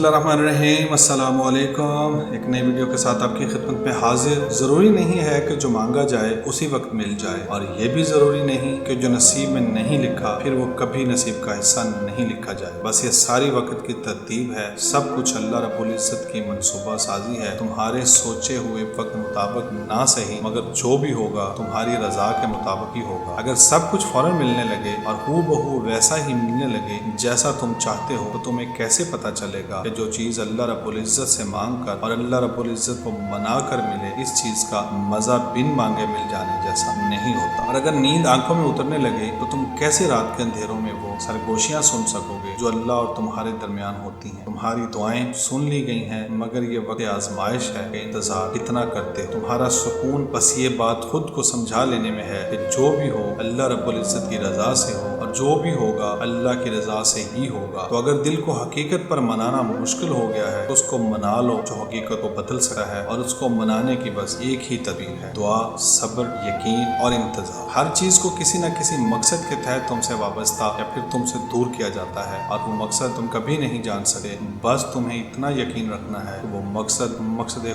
बिस्मिल्लाहिर्रहमानिर्रहीम, अस्सलाम वालेकुम। एक नई वीडियो के साथ आपकी खिदमत में हाजिर। ज़रूरी नहीं है कि जो मांगा जाए उसी वक्त मिल जाए, और ये भी ज़रूरी नहीं कि जो नसीब में नहीं लिखा फिर वो कभी नसीब का हिस्सा नहीं लिखा जाए। बस ये सारी वक्त की तरतीब है। सब कुछ अल्लाह रब्बुल इज़्ज़त की मनसूबा साजी है। तुम्हारे सोचे हुए वक्त मुताबिक ना सही, मगर जो भी होगा तुम्हारी रजा के मुताबिक ही होगा। अगर सब कुछ फौरन मिलने लगे और हूबहू वैसा ही मिलने लगे जैसा तुम चाहते हो, तो तुम्हें कैसे पता चलेगा कि जो चीज़ अल्लाह रब्बुल इज़्ज़त से मांग कर और अल्लाह रब्बुल इज़्ज़त को मना कर मिले, इस चीज़ का मज़ा बिन मांगे मिल जाने जैसा नहीं होता। और अगर नींद आंखों में उतरने लगे तो तुम कैसे रात के अंधेरों में वो सरगोशियाँ सुन सकोगे जो अल्लाह और तुम्हारे दरमियान होती हैं। तुम्हारी दुआएं सुन ली गई हैं, मगर ये वक्त आजमाइश है कि इंतजार कितना करते हो। तुम्हारा सुकून बस ये बात खुद को समझा लेने में है कि जो भी हो अल्लाह रब्बुल इज़्ज़त की रजा से हो, और जो भी होगा अल्लाह की रजा से ही होगा। तो अगर दिल को हकीकत पर मनाना मुश्किल हो गया है तो उसको मना लो जो हकीकत को बदल सकता है, और उसको मनाने की बस एक ही तदबीर है, दुआ, सब्र, यकीन और इंतजार। हर चीज को किसी न किसी मकसद के तहत तुमसे वाबस्ता या फिर तुमसे दूर किया जाता है, और वो मकसद तुम कभी नहीं जान सके। बस तुम्हें इतना यकीन रखना है कि वो मकसद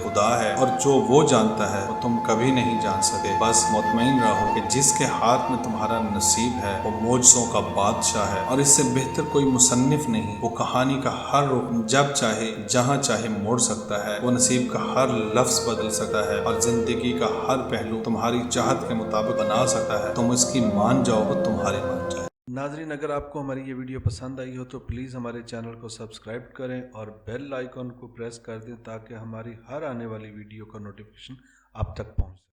खुदा है, और जो वो जानता है वो तुम कभी नहीं जान सके। बस मुतमईन रहो कि जिसके हाथ में तुम्हारा नसीब है वो मौजज़ों का बादशाह है, और इससे बेहतर कोई मुसन्निफ नहीं। वो कहानी का हर रुख जब चाहे जहाँ चाहे मोड़ सकता है। वो नसीब का हर लफ्ज बदल सकता है, और जिंदगी का हर पहलू तुम्हारी चाहत के मुताबिक बना सकता है। तुम इसकी मान जाओ वो तुम्हारे मान जाए। नाजरीन, अगर आपको हमारी ये वीडियो पसंद आई हो तो प्लीज़ हमारे चैनल को सब्सक्राइब करें और बेल आइकॉन को प्रेस कर दें, ताकि हमारी हर आने वाली वीडियो का नोटिफिकेशन आप तक पहुँचे।